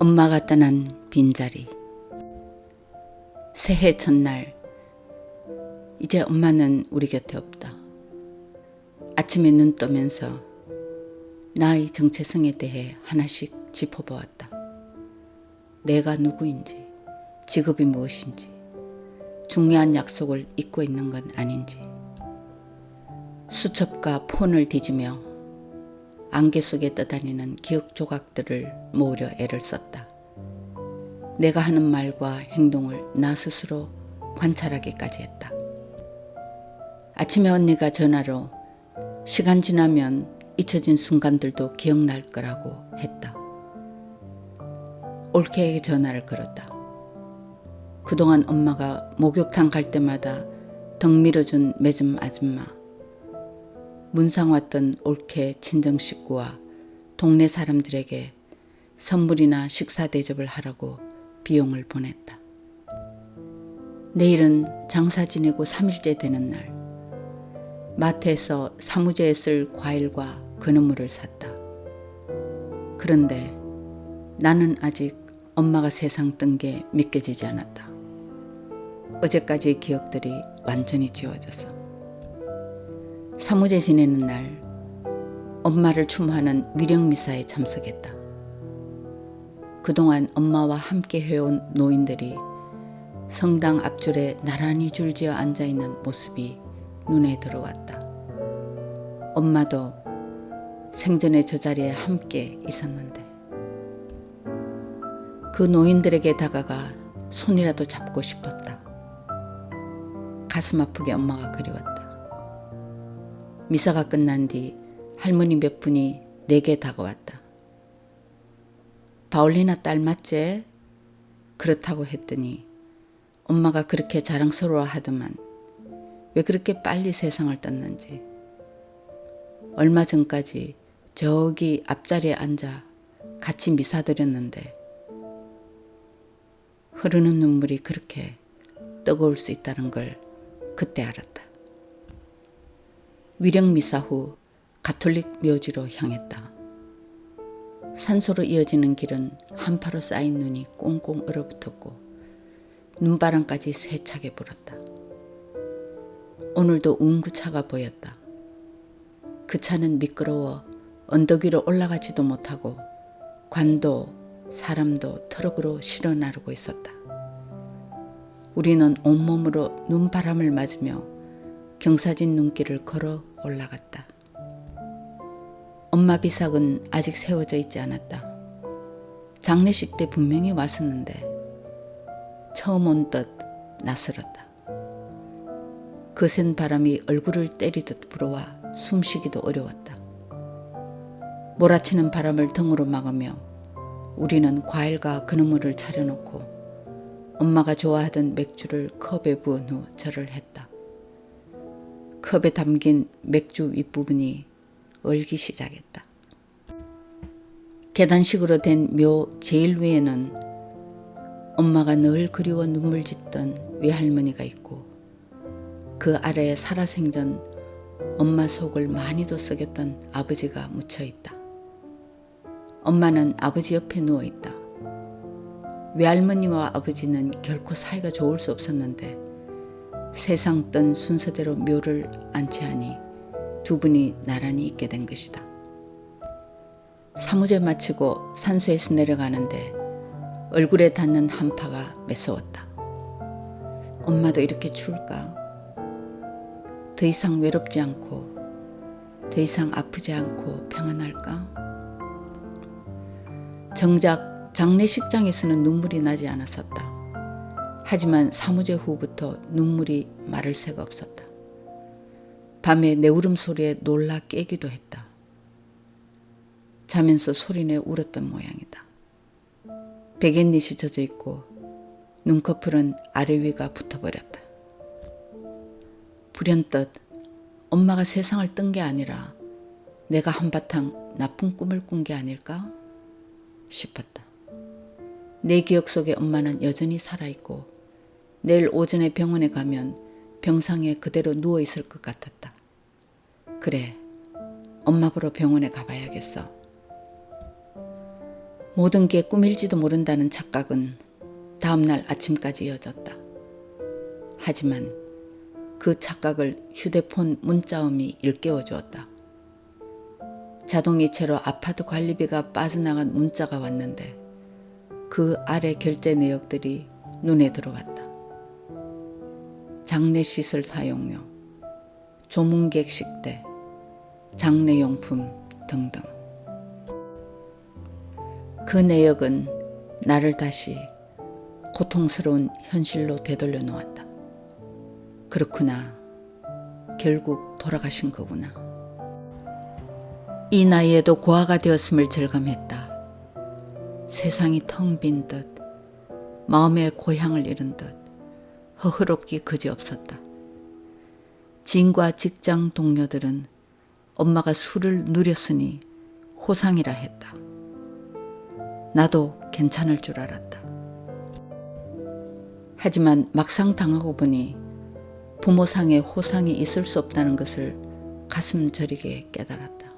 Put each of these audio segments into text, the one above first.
엄마가 떠난 빈자리. 새해 첫날, 이제 엄마는 우리 곁에 없다. 아침에 눈 뜨면서 나의 정체성에 대해 하나씩 짚어보았다. 내가 누구인지, 직업이 무엇인지, 중요한 약속을 잊고 있는 건 아닌지. 수첩과 폰을 뒤지며 안개 속에 떠다니는 기억 조각들을 모으려 애를 썼다. 내가 하는 말과 행동을 나 스스로 관찰하기까지 했다. 아침에 언니가 전화로 시간 지나면 잊혀진 순간들도 기억날 거라고 했다. 올케에게 전화를 걸었다. 그동안 엄마가 목욕탕 갈 때마다 등 밀어준 매점 아줌마, 문상 왔던 올케 친정 식구와 동네 사람들에게 선물이나 식사 대접을 하라고 비용을 보냈다. 내일은 장사 지내고 3일째 되는 날, 마트에서 사무제에 쓸 과일과 건어물을 샀다. 그런데 나는 아직 엄마가 세상 뜬 게 믿겨지지 않았다. 어제까지의 기억들이 완전히 지워져서. 사무제 지내는 날 엄마를 추모하는 위령미사에 참석했다. 그동안 엄마와 함께 해온 노인들이 성당 앞줄에 나란히 줄지어 앉아있는 모습이 눈에 들어왔다. 엄마도 생전에 저 자리에 함께 있었는데 그 노인들에게 다가가 손이라도 잡고 싶었다. 가슴 아프게 엄마가 그리웠다. 미사가 끝난 뒤 할머니 몇 분이 내게 다가왔다. 바울리나 딸 맞지? 그렇다고 했더니 엄마가 그렇게 자랑스러워 하더만 왜 그렇게 빨리 세상을 떴는지. 얼마 전까지 저기 앞자리에 앉아 같이 미사 드렸는데 흐르는 눈물이 그렇게 뜨거울 수 있다는 걸 그때 알았다. 위령 미사 후 가톨릭 묘지로 향했다. 산소로 이어지는 길은 한파로 쌓인 눈이 꽁꽁 얼어붙었고 눈바람까지 세차게 불었다. 오늘도 운구차가 보였다. 그 차는 미끄러워 언덕 위로 올라가지도 못하고 관도 사람도 트럭으로 실어 나르고 있었다. 우리는 온몸으로 눈바람을 맞으며 경사진 눈길을 걸어 올라갔다. 엄마 비삭은 아직 세워져 있지 않았다. 장례식 때 분명히 왔었는데 처음 온 듯 낯설었다. 거센 바람이 얼굴을 때리듯 불어와 숨쉬기도 어려웠다. 몰아치는 바람을 등으로 막으며 우리는 과일과 건어물을 차려놓고 엄마가 좋아하던 맥주를 컵에 부은 후 절을 했다. 컵에 담긴 맥주 윗부분이 얼기 시작했다. 계단식으로 된 묘 제일 위에는 엄마가 늘 그리워 눈물 짓던 외할머니가 있고 그 아래에 살아생전 엄마 속을 많이도 썩였던 아버지가 묻혀있다. 엄마는 아버지 옆에 누워있다. 외할머니와 아버지는 결코 사이가 좋을 수 없었는데 세상 뜬 순서대로 묘를 안치하니 두 분이 나란히 있게 된 것이다. 사무제 마치고 산소에서 내려가는데 얼굴에 닿는 한파가 매서웠다. 엄마도 이렇게 추울까? 더 이상 외롭지 않고 더 이상 아프지 않고 평안할까? 정작 장례식장에서는 눈물이 나지 않았었다. 하지만 사무제 후부터 눈물이 마를 새가 없었다. 밤에 내 울음소리에 놀라 깨기도 했다. 자면서 소리내 울었던 모양이다. 베갯닛이 젖어 있고 눈꺼풀은 아래 위가 붙어버렸다. 불현듯 엄마가 세상을 뜬 게 아니라 내가 한바탕 나쁜 꿈을 꾼 게 아닐까 싶었다. 내 기억 속에 엄마는 여전히 살아있고 내일 오전에 병원에 가면 병상에 그대로 누워있을 것 같았다. 그래, 엄마 보러 병원에 가봐야겠어. 모든 게 꿈일지도 모른다는 착각은 다음날 아침까지 이어졌다. 하지만 그 착각을 휴대폰 문자음이 일깨워 주었다. 자동이체로 아파트 관리비가 빠져나간 문자가 왔는데 그 아래 결제 내역들이 눈에 들어왔다. 장례시설 사용료, 조문객 식대, 장례용품 등등. 그 내역은 나를 다시 고통스러운 현실로 되돌려 놓았다. 그렇구나. 결국 돌아가신 거구나. 이 나이에도 고아가 되었음을 절감했다. 세상이 텅 빈 듯, 마음의 고향을 잃은 듯 허허롭기 그지없었다. 지인과 직장 동료들은 엄마가 술을 누렸으니 호상이라 했다. 나도 괜찮을 줄 알았다. 하지만 막상 당하고 보니 부모상에 호상이 있을 수 없다는 것을 가슴 저리게 깨달았다.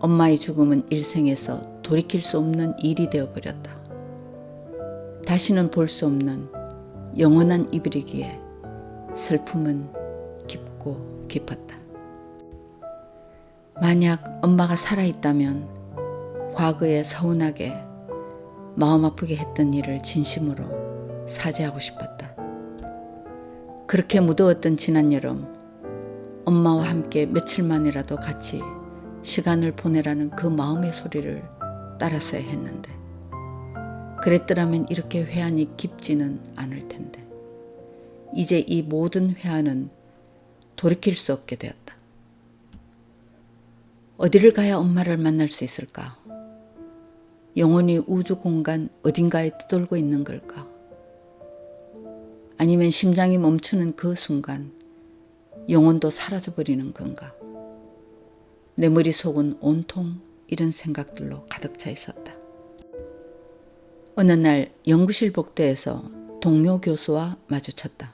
엄마의 죽음은 일생에서 돌이킬 수 없는 일이 되어버렸다. 다시는 볼 수 없는 영원한 이별이기에 슬픔은 깊고 깊었다. 만약 엄마가 살아있다면 과거에 서운하게 마음 아프게 했던 일을 진심으로 사죄하고 싶었다. 그렇게 무더웠던 지난 여름, 엄마와 함께 며칠만이라도 같이 시간을 보내라는 그 마음의 소리를 따랐어야 했는데, 그랬더라면 이렇게 회한이 깊지는 않을 텐데, 이제 이 모든 회한은 돌이킬 수 없게 되었다. 어디를 가야 엄마를 만날 수 있을까? 영원히 우주 공간 어딘가에 떠돌고 있는 걸까? 아니면 심장이 멈추는 그 순간 영혼도 사라져버리는 건가? 내 머릿속은 온통 이런 생각들로 가득 차 있었다. 어느 날 연구실 복도에서 동료 교수와 마주쳤다.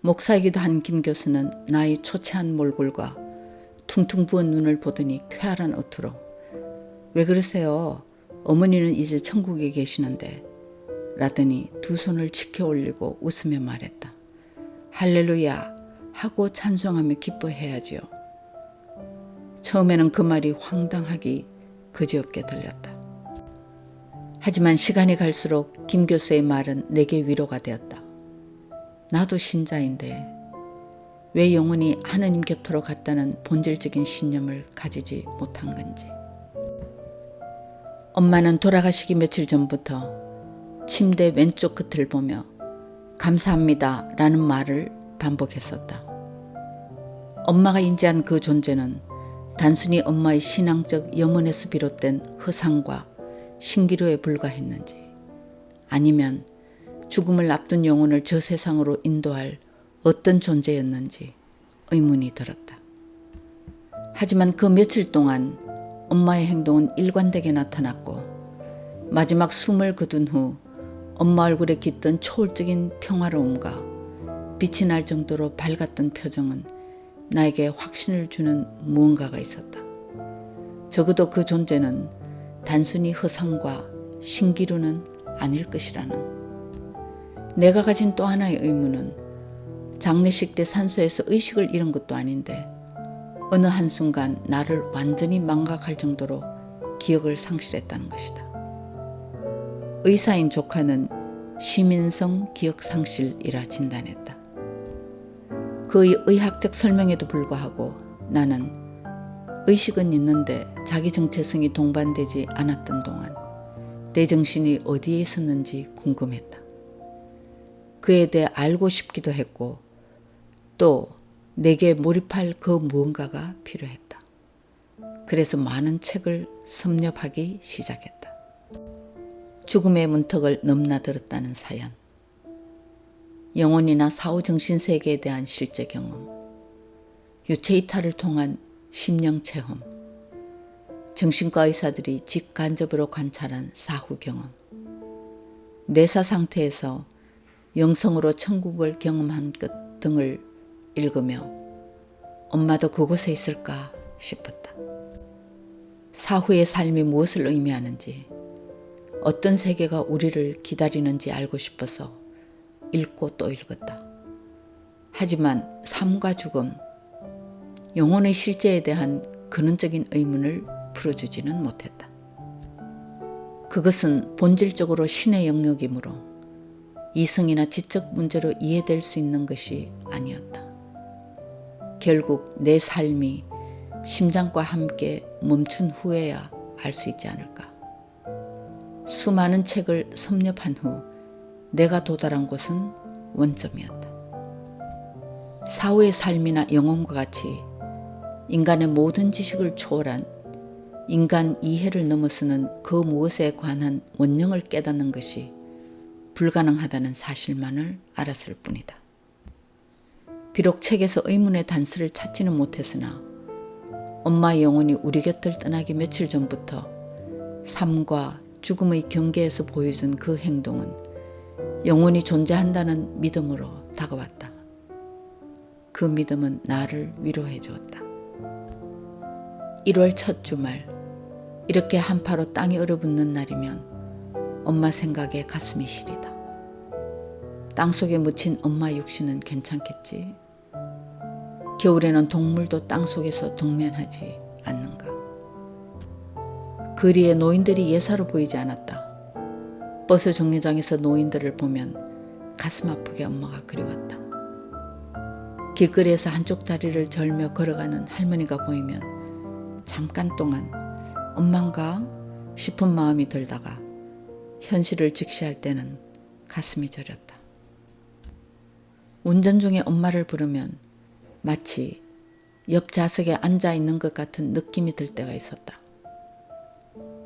목사이기도 한 김 교수는 나의 초췌한 몰골과 퉁퉁 부은 눈을 보더니 쾌활한 어투로 "왜 그러세요? 어머니는 이제 천국에 계시는데." 라더니 두 손을 치켜 올리고 웃으며 말했다. "할렐루야" 하고 찬송하며 기뻐해야지요. 처음에는 그 말이 황당하기 그지없게 들렸다. 하지만 시간이 갈수록 김 교수의 말은 내게 위로가 되었다. 나도 신자인데 왜 영원히 하느님 곁으로 갔다는 본질적인 신념을 가지지 못한 건지. 엄마는 돌아가시기 며칠 전부터 침대 왼쪽 끝을 보며 "감사합니다" 라는 말을 반복했었다. 엄마가 인지한 그 존재는 단순히 엄마의 신앙적 염원에서 비롯된 허상과 신기루에 불과했는지, 아니면 죽음을 앞둔 영혼을 저 세상으로 인도할 어떤 존재였는지 의문이 들었다. 하지만 그 며칠 동안 엄마의 행동은 일관되게 나타났고, 마지막 숨을 거둔 후 엄마 얼굴에 깃든 초월적인 평화로움과 빛이 날 정도로 밝았던 표정은 나에게 확신을 주는 무언가가 있었다. 적어도 그 존재는 단순히 허상과 신기루는 아닐 것이라는. 내가 가진 또 하나의 의문은 장례식 때 산소에서 의식을 잃은 것도 아닌데 어느 한순간 나를 완전히 망각할 정도로 기억을 상실했다는 것이다. 의사인 조카는 시민성 기억상실이라 진단했다. 그의 의학적 설명에도 불구하고 나는 의식은 있는데 자기 정체성이 동반되지 않았던 동안 내 정신이 어디에 있었는지 궁금했다. 그에 대해 알고 싶기도 했고, 또 내게 몰입할 그 무언가가 필요했다. 그래서 많은 책을 섭렵하기 시작했다. 죽음의 문턱을 넘나들었다는 사연, 영혼이나 사후정신세계에 대한 실제 경험, 유체이탈을 통한 심령 체험, 정신과 의사들이 직간접으로 관찰한 사후 경험, 뇌사 상태에서 영성으로 천국을 경험한 것 등을 읽으며 엄마도 그곳에 있을까 싶었다. 사후의 삶이 무엇을 의미하는지, 어떤 세계가 우리를 기다리는지 알고 싶어서 읽고 또 읽었다. 하지만 삶과 죽음, 영혼의 실제에 대한 근원적인 의문을 풀어주지는 못했다. 그것은 본질적으로 신의 영역이므로 이성이나 지적 문제로 이해될 수 있는 것이 아니었다. 결국 내 삶이 심장과 함께 멈춘 후에야 알 수 있지 않을까. 수많은 책을 섭렵한 후 내가 도달한 곳은 원점이었다. 사후의 삶이나 영혼과 같이 인간의 모든 지식을 초월한 인간 이해를 넘어서는 그 무엇에 관한 원령을 깨닫는 것이 불가능하다는 사실만을 알았을 뿐이다. 비록 책에서 의문의 단서를 찾지는 못했으나 엄마의 영혼이 우리 곁을 떠나기 며칠 전부터 삶과 죽음의 경계에서 보여준 그 행동은 영혼이 존재한다는 믿음으로 다가왔다. 그 믿음은 나를 위로해 주었다. 1월 첫 주말, 이렇게 한파로 땅이 얼어붙는 날이면 엄마 생각에 가슴이 시리다. 땅속에 묻힌 엄마 육신은 괜찮겠지? 겨울에는 동물도 땅속에서 동면하지 않는가? 거리에 노인들이 예사로 보이지 않았다. 버스 정류장에서 노인들을 보면 가슴 아프게 엄마가 그리웠다. 길거리에서 한쪽 다리를 절며 걸어가는 할머니가 보이면 잠깐 동안 엄만가 싶은 마음이 들다가 현실을 직시할 때는 가슴이 저렸다. 운전 중에 엄마를 부르면 마치 옆 좌석에 앉아 있는 것 같은 느낌이 들 때가 있었다.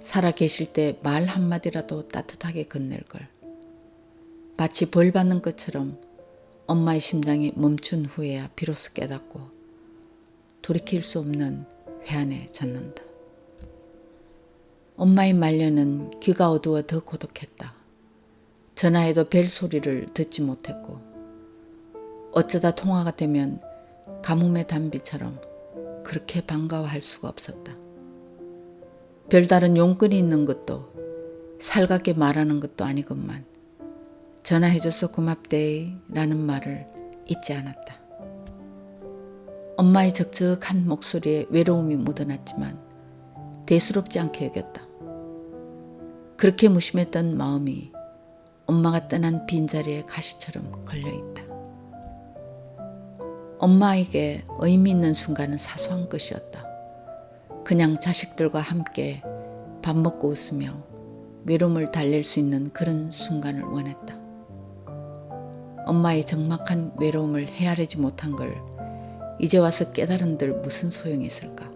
살아 계실 때 말 한마디라도 따뜻하게 건넬 걸. 마치 벌 받는 것처럼 엄마의 심장이 멈춘 후에야 비로소 깨닫고 돌이킬 수 없는 회한에 젖는다. 엄마의 말년은 귀가 어두워 더 고독했다. 전화해도 벨 소리를 듣지 못했고 어쩌다 통화가 되면 가뭄의 단비처럼 그렇게 반가워할 수가 없었다. 별다른 용건이 있는 것도 살갑게 말하는 것도 아니건만 전화해줘서 고맙대 라는 말을 잊지 않았다. 엄마의 적적한 목소리에 외로움이 묻어났지만 대수롭지 않게 여겼다. 그렇게 무심했던 마음이 엄마가 떠난 빈자리에 가시처럼 걸려있다. 엄마에게 의미 있는 순간은 사소한 것이었다. 그냥 자식들과 함께 밥 먹고 웃으며 외로움을 달랠 수 있는 그런 순간을 원했다. 엄마의 적막한 외로움을 헤아리지 못한 걸 이제 와서 깨달은들 무슨 소용이 있을까?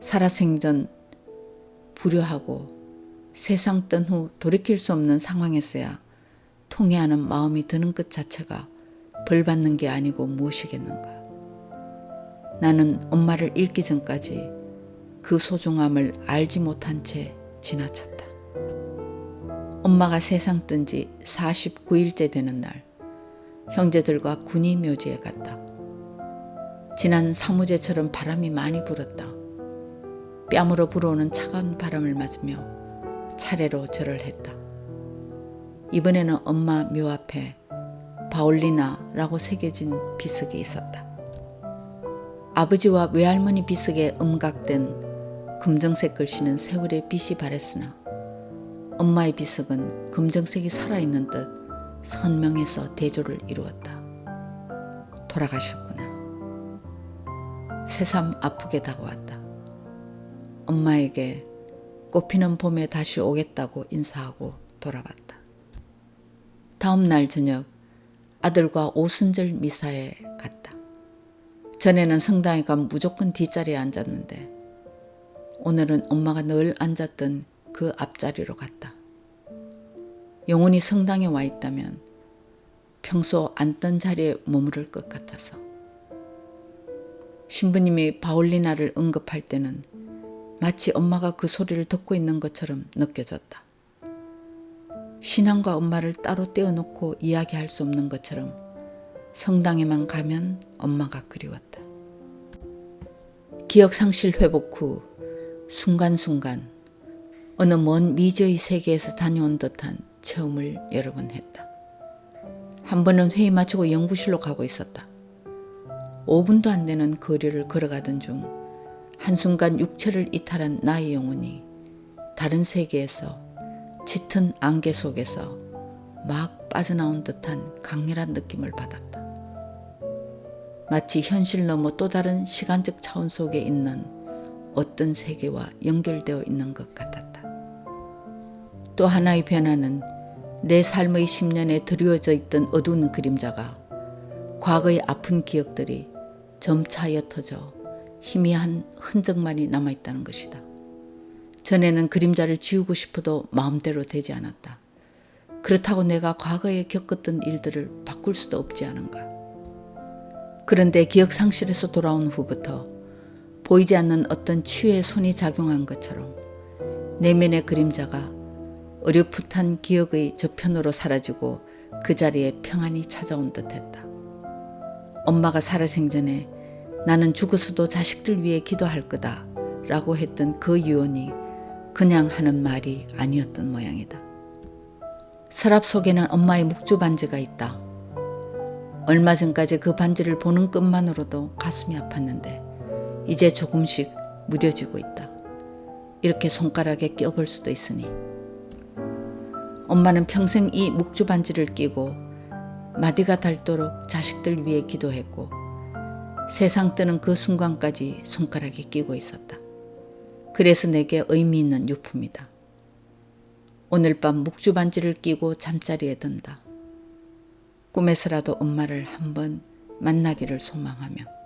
살아생전 불효하고 세상 뜬 후 돌이킬 수 없는 상황에서야 통회하는 마음이 드는 것 자체가 벌 받는 게 아니고 무엇이겠는가. 나는 엄마를 잃기 전까지 그 소중함을 알지 못한 채 지나쳤다. 엄마가 세상 뜬 지 49일째 되는 날, 형제들과 군이 묘지에 갔다. 지난 사무제처럼 바람이 많이 불었다. 뺨으로 불어오는 차가운 바람을 맞으며 차례로 절을 했다. 이번에는 엄마 묘 앞에 바올리나라고 새겨진 비석이 있었다. 아버지와 외할머니 비석에 음각된 금정색 글씨는 세월의 빛이 바랬으나 엄마의 비석은 금정색이 살아있는 듯 선명해서 대조를 이루었다. 돌아가셨구나. 새삼 아프게 다가왔다. 엄마에게 꽃피는 봄에 다시 오겠다고 인사하고 돌아왔다. 다음 날 저녁 아들과 오순절 미사에 갔다. 전에는 성당에 가면 무조건 뒷자리에 앉았는데 오늘은 엄마가 늘 앉았던 그 앞자리로 갔다. 영혼이 성당에 와 있다면 평소 앉던 자리에 머무를 것 같아서. 신부님이 바올리나를 언급할 때는 마치 엄마가 그 소리를 듣고 있는 것처럼 느껴졌다. 신앙과 엄마를 따로 떼어놓고 이야기할 수 없는 것처럼 성당에만 가면 엄마가 그리웠다. 기억 상실 회복 후 순간순간 어느 먼 미지의 세계에서 다녀온 듯한 체험을 여러 번 했다. 한 번은 회의 마치고 연구실로 가고 있었다. 5분도 안 되는 거리를 걸어가던 중 한순간 육체를 이탈한 나의 영혼이 다른 세계에서 짙은 안개 속에서 막 빠져나온 듯한 강렬한 느낌을 받았다. 마치 현실 너머 또 다른 시간적 차원 속에 있는 어떤 세계와 연결되어 있는 것 같았다. 또 하나의 변화는 내 삶의 10년에 드리워져 있던 어두운 그림자가 과거의 아픈 기억들이 점차 옅어져 희미한 흔적만이 남아있다는 것이다. 전에는 그림자를 지우고 싶어도 마음대로 되지 않았다. 그렇다고 내가 과거에 겪었던 일들을 바꿀 수도 없지 않은가. 그런데 기억 상실에서 돌아온 후부터 보이지 않는 어떤 치유의 손이 작용한 것처럼 내면의 그림자가 어렴풋한 기억의 저편으로 사라지고 그 자리에 평안이 찾아온 듯했다. 엄마가 살아생전에 나는 죽어서도 자식들 위해 기도할 거다 라고 했던 그 유언이 그냥 하는 말이 아니었던 모양이다. 서랍 속에는 엄마의 묵주 반지가 있다. 얼마 전까지 그 반지를 보는 것만으로도 가슴이 아팠는데 이제 조금씩 무뎌지고 있다. 이렇게 손가락에 껴볼 수도 있으니. 엄마는 평생 이 묵주 반지를 끼고 마디가 닳도록 자식들 위해 기도했고 세상 뜨는 그 순간까지 손가락에 끼고 있었다. 그래서 내게 의미 있는 유품이다. 오늘 밤 묵주 반지를 끼고 잠자리에 든다. 꿈에서라도 엄마를 한번 만나기를 소망하며.